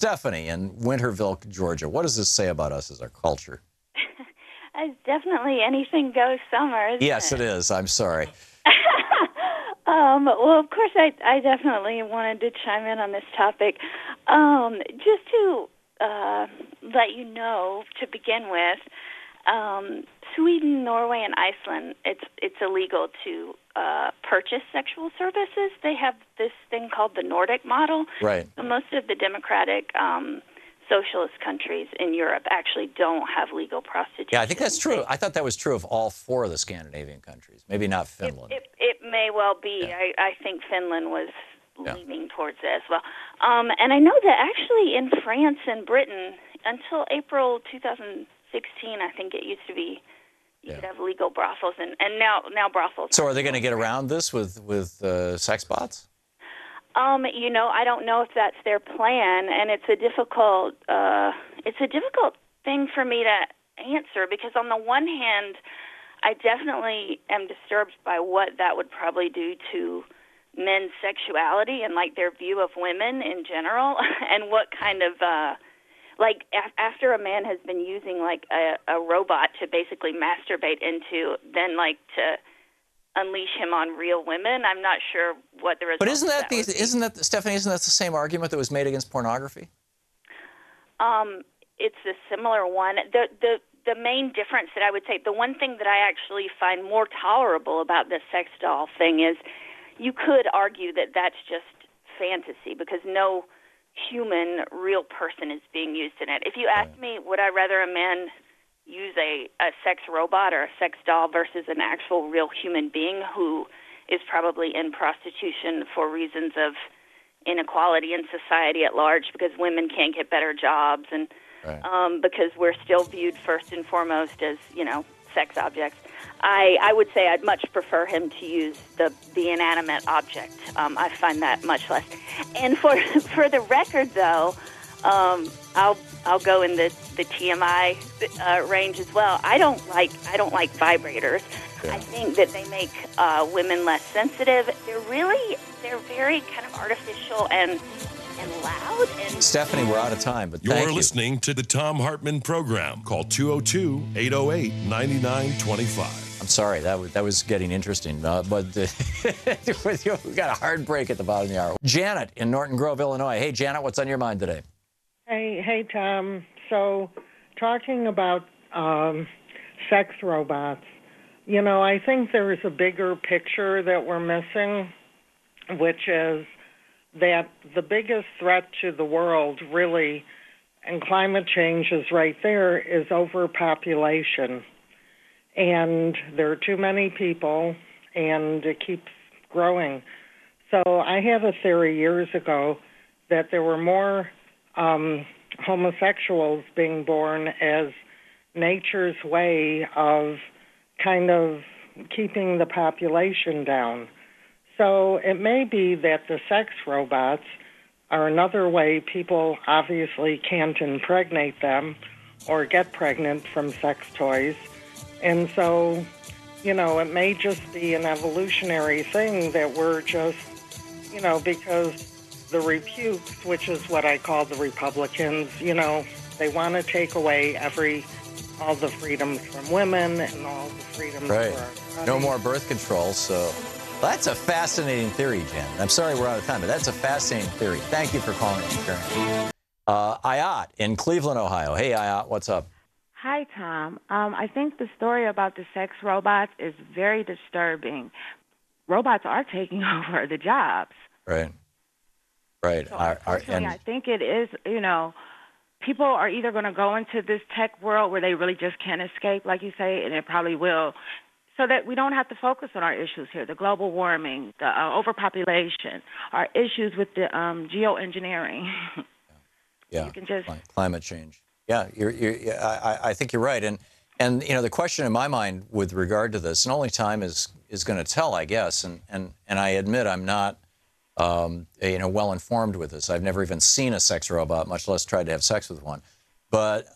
Stephanie in Winterville, Georgia. What does this say about us as our culture? It's definitely anything goes summer, isn't it? Yes, it is. I'm sorry. Well, of course, I definitely wanted to chime in on this topic. Just to let you know, to begin with, Sweden, Norway, and Iceland, it's illegal to purchase sexual services. They have this thing called the Nordic model. Right. So most of the democratic socialist countries in Europe actually don't have legal prostitution. Yeah, I think that's true. I thought that was true of all 4 of the Scandinavian countries. Maybe not Finland. It may well be. Yeah. I think Finland was leaning towards it as well. And I know that actually in France and Britain, until April 2016, I think it used to be, you could have legal brothels, and now brothels. So are they going to get around this with sex bots? I don't know if that's their plan, and it's a difficult thing for me to answer, because on the one hand, I definitely am disturbed by what that would probably do to men's sexuality and like their view of women in general, and what kind of after a man has been using like a robot to basically masturbate into, then like to unleash him on real women. I'm not sure what the result. But isn't that Stephanie? Isn't that the same argument that was made against pornography? It's a similar one. The main difference that I would say, the one thing that I actually find more tolerable about the sex doll thing is, you could argue that that's just fantasy, because no human, real person is being used in it. If you ask me, would I rather a man use a sex robot or a sex doll versus an actual real human being who is probably in prostitution for reasons of inequality in society at large, because women can't get better jobs, and because we're still viewed first and foremost as, sex objects, I would say I'd much prefer him to use the inanimate object. I find that much less. And for the record, though, I'll go in the TMI range as well. I don't like vibrators. Yeah. I think that they make women less sensitive. They're very kind of artificial and loud. And Stephanie, we're out of time, but thank you. You're listening to the Thom Hartmann Program. Call 202-808-9925. I'm sorry, that was getting interesting, but we got a hard break at the bottom of the hour. Janet in Norton Grove, Illinois. Hey, Janet, what's on your mind today? Hey, Tom. So, talking about sex robots, I think there is a bigger picture that we're missing, which is that the biggest threat to the world, really, and climate change is right there, is overpopulation. And there are too many people, and it keeps growing. So I had a theory years ago that there were more homosexuals being born as nature's way of kind of keeping the population down. So it may be that the sex robots are another way people obviously can't impregnate them or get pregnant from sex toys. And so, it may just be an evolutionary thing that we're just, because the reputes, which is what I call the Republicans, they want to take away all the freedoms from women and all the freedoms for our bodies. No more birth control, so that's a fascinating theory, Jen. I'm sorry we're out of time, but that's a fascinating theory. Thank you for calling and sharing. Ayat in Cleveland, Ohio. Hey, Ayat, what's up? Hi, Tom. I think the story about the sex robots is very disturbing. Robots are taking over the jobs. Right. So I think it is, people are either going to go into this tech world where they really just can't escape, like you say, and it probably will, so that we don't have to focus on our issues here, the global warming, the overpopulation, our issues with the geoengineering. Yeah, climate change. Yeah, I think you're right. And the question in my mind with regard to this, and only time is going to tell, I guess, and I admit I'm not well informed with this. I've never even seen a sex robot, much less tried to have sex with one. But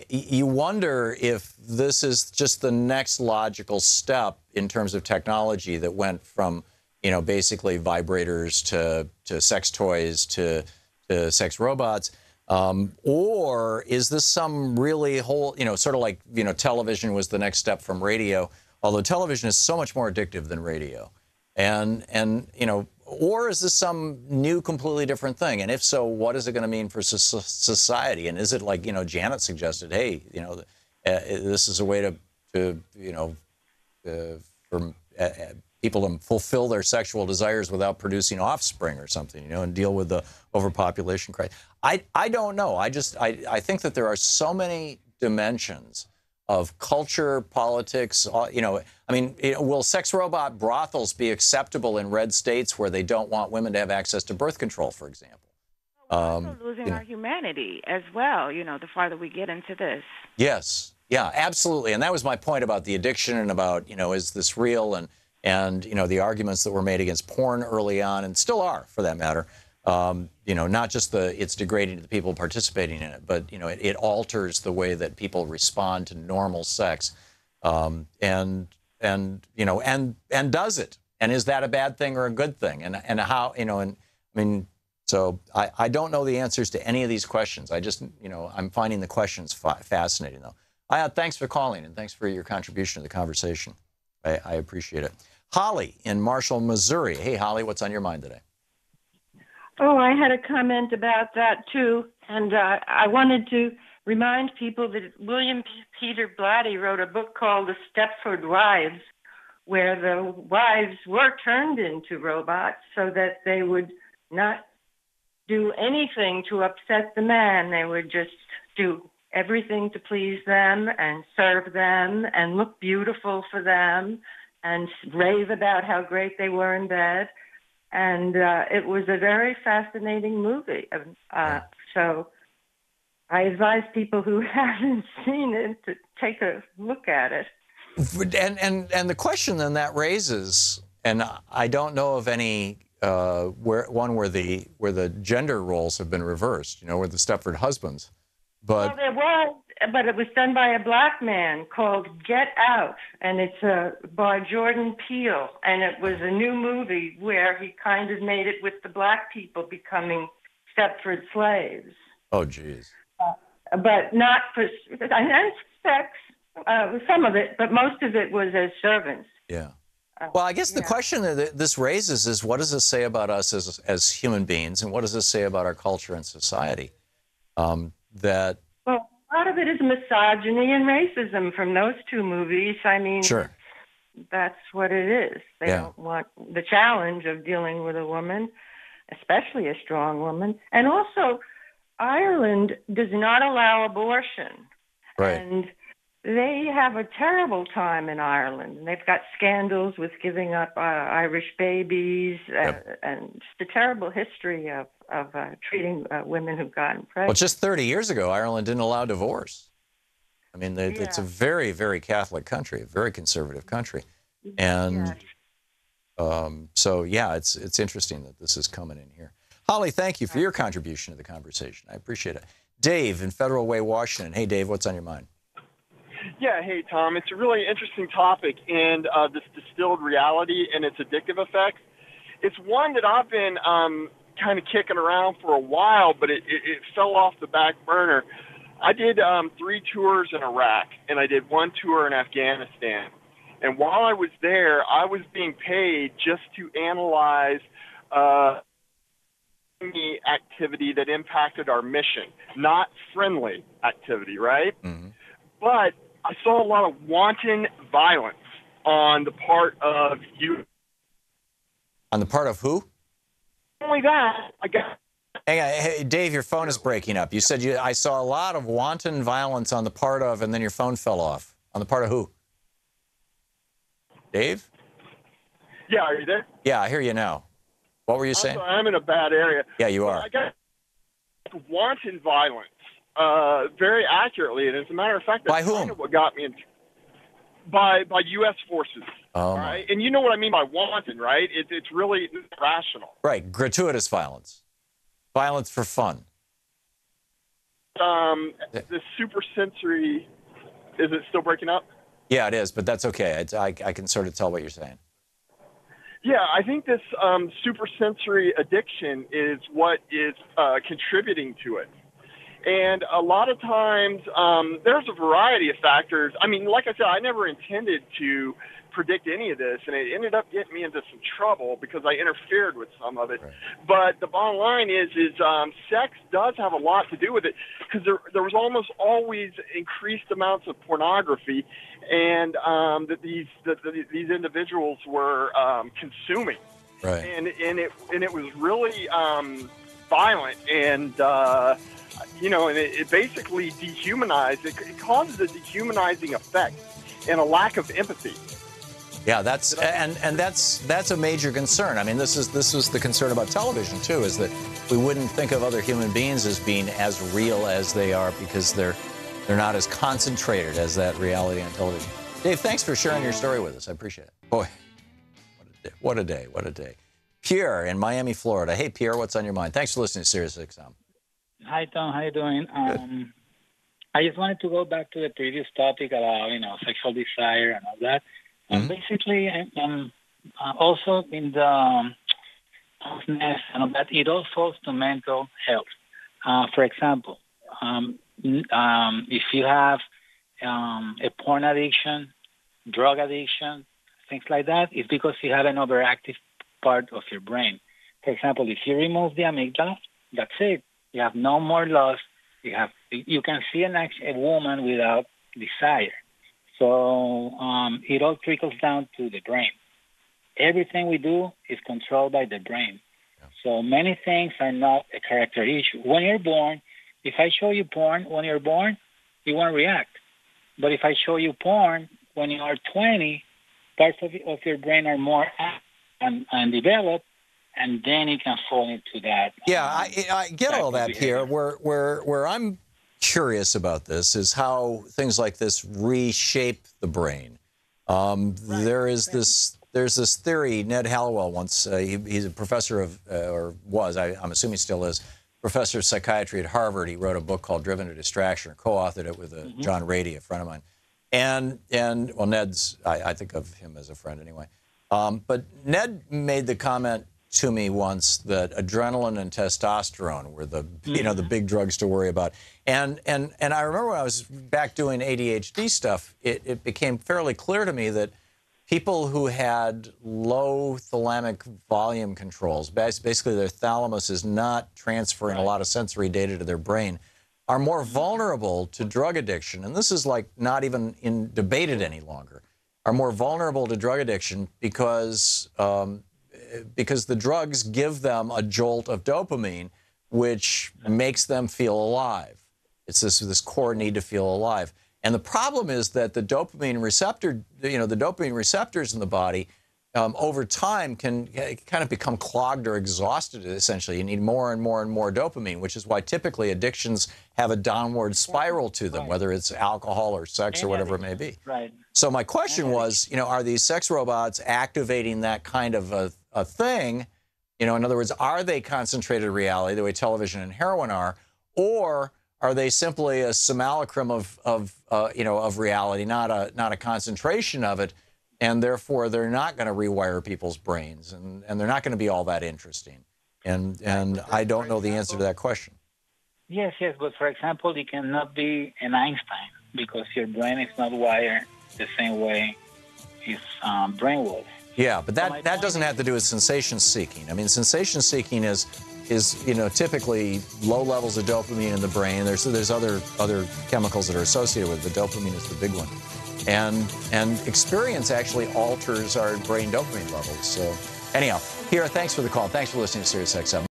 you wonder if this is just the next logical step in terms of technology that went from, basically vibrators to sex toys to sex robots? Or is this some really whole, sort of like, television was the next step from radio, although television is so much more addictive than radio. And or is this some new, completely different thing? And if so, what is it going to mean for society? And is it like, Janet suggested, hey, this is a way for people to fulfill their sexual desires without producing offspring or something, and deal with the overpopulation crisis. I don't know. I think that there are so many dimensions of culture, politics. Will sex robot brothels be acceptable in red states where they don't want women to have access to birth control, for example? We're also losing our humanity as well, the farther we get into this. Yes. Yeah, absolutely. And that was my point about the addiction and about, is this real? And the arguments that were made against porn early on, and still are, for that matter. Not just it's degrading to the people participating in it, but, it alters the way that people respond to normal sex, and does it? And is that a bad thing or a good thing? And how, so I don't know the answers to any of these questions. I just, I'm finding the questions fascinating, though. Thanks for calling, and thanks for your contribution to the conversation. I appreciate it. Holly in Marshall, Missouri. Hey, Holly, what's on your mind today? Oh, I had a comment about that, too. And I wanted to remind people that William Peter Blatty wrote a book called The Stepford Wives, where the wives were turned into robots so that they would not do anything to upset the man. They would just do everything to please them and serve them and look beautiful for them and rave about how great they were in bed. And it was a very fascinating movie. So I advise people who haven't seen it to take a look at it. And the question then that raises, and I don't know of any where the gender roles have been reversed, where the Stepford husbands. But well, there was, but it was done by a black man called Get Out, and it's by Jordan Peele, and it was a new movie where he kind of made it with the black people becoming Stepford slaves. Oh, geez. But not for and sex, some of it, but most of it was as servants. Yeah. Well, I guess the question that this raises is, what does this say about us as human beings, and what does this say about our culture and society? Well, a lot of it is misogyny and racism from those two movies. I mean, sure, that's what it is. They don't want the challenge of dealing with a woman, especially a strong woman. And also, Ireland does not allow abortion. Right. And they have a terrible time in Ireland. They've got scandals with giving up Irish babies, and just a terrible history of treating women who've gotten pregnant. Well, just 30 years ago, Ireland didn't allow divorce. I mean, it's a very, very Catholic country, a very conservative country. And so, yeah, it's interesting that this is coming in here. Holly, thank you for your contribution to the conversation. I appreciate it. Dave in Federal Way, Washington. Hey, Dave, what's on your mind? Yeah, hey, Tom. It's a really interesting topic, and this distilled reality and its addictive effects. It's one that I've been kind of kicking around for a while, but it fell off the back burner. I did 3 tours in Iraq, and I did 1 tour in Afghanistan. And while I was there, I was being paid just to analyze the activity that impacted our mission, not friendly activity, right? Mm-hmm. But I saw a lot of wanton violence on the part of you. On the part of who? Only that, I guess. Hey, Dave, your phone is breaking up. You said I saw a lot of wanton violence on the part of, and then your phone fell off. On the part of who? Dave? Yeah, are you there? Yeah, I hear you now. What were you saying? Sorry, I'm in a bad area. Yeah, you are. I got wanton violence very accurately, and as a matter of fact, that's kind of what got me into by U.S. forces. Oh, right? And you know what I mean by wanton, right? It's really irrational. Right, gratuitous violence. Violence for fun. The supersensory, is it still breaking up? Yeah, it is, but that's okay. I can sort of tell what you're saying. Yeah, I think this supersensory addiction is what is contributing to it. And a lot of times, there's a variety of factors. I mean, like I said, I never intended to predict any of this, and it ended up getting me into some trouble because I interfered with some of it. Right. But the bottom line is sex does have a lot to do with it, because there was almost always increased amounts of pornography, and that these individuals were consuming. Right. And it was really violent, and and it basically dehumanized. It causes a dehumanizing effect and a lack of empathy. Yeah, that's a major concern. I mean, this was the concern about television too, is that we wouldn't think of other human beings as being as real as they are because they're not as concentrated as that reality on television. Dave, thanks for sharing your story with us. I appreciate it. Boy, what a day, what a day. Pierre in Miami, Florida. Hey, Pierre, what's on your mind? Thanks for listening to Sirius XM. Hi, Tom. How you doing? I just wanted to go back to the previous topic about, sexual desire and all that. Mm-hmm. Basically, also in the that it all falls to mental health. For example, if you have a porn addiction, drug addiction, things like that, it's because you have an overactive part of your brain. For example, if you remove the amygdala, that's it. You have no more lust. You can see a woman without desire. So it all trickles down to the brain. Everything we do is controlled by the brain. Yeah. So many things are not a character issue. When you're born, if I show you porn when you're born, you won't react. But if I show you porn when you are 20, parts of your brain are more active and developed, and then you can fall into that. Yeah, I get all that, Pierre. Where I'm curious about this is how things like this reshape the brain. There's this theory. Ned Hallowell once, he's a professor of, or was, I'm assuming still is, professor of psychiatry at Harvard. He wrote a book called Driven to Distraction, or co-authored it with John Rady, a friend of mine. And well, Ned's, I think of him as a friend anyway. But Ned made the comment to me once that adrenaline and testosterone were the the big drugs to worry about. And I remember when I was back doing ADHD stuff, it became fairly clear to me that people who had low thalamic volume controls, basically their thalamus is not transferring a lot of sensory data to their brain, are more vulnerable to drug addiction. And this is like not even debated any longer. Are more vulnerable to drug addiction because the drugs give them a jolt of dopamine, which makes them feel alive. It's this core need to feel alive. And the problem is that the dopamine receptor, the dopamine receptors in the body, over time can kind of become clogged or exhausted, essentially. You need more and more and more dopamine, which is why typically addictions have a downward spiral to them, whether it's alcohol or sex or whatever it may be. Right. So my question was, are these sex robots activating that kind of a thing? In other words, are they concentrated reality the way television and heroin are, or are they simply a simulacrum of reality, not a concentration of it, and therefore they're not going to rewire people's brains, and they're not going to be all that interesting? And I don't know the answer to that question. Yes, but for example, you cannot be an Einstein because your brain is not wired the same way his brain was. Yeah, but that doesn't have to do with sensation seeking. I mean, sensation seeking is typically low levels of dopamine in the brain. There's other chemicals that are associated with it, but dopamine is the big one. And experience actually alters our brain dopamine levels. So anyhow, Pierre, thanks for the call. Thanks for listening to Sirius XM.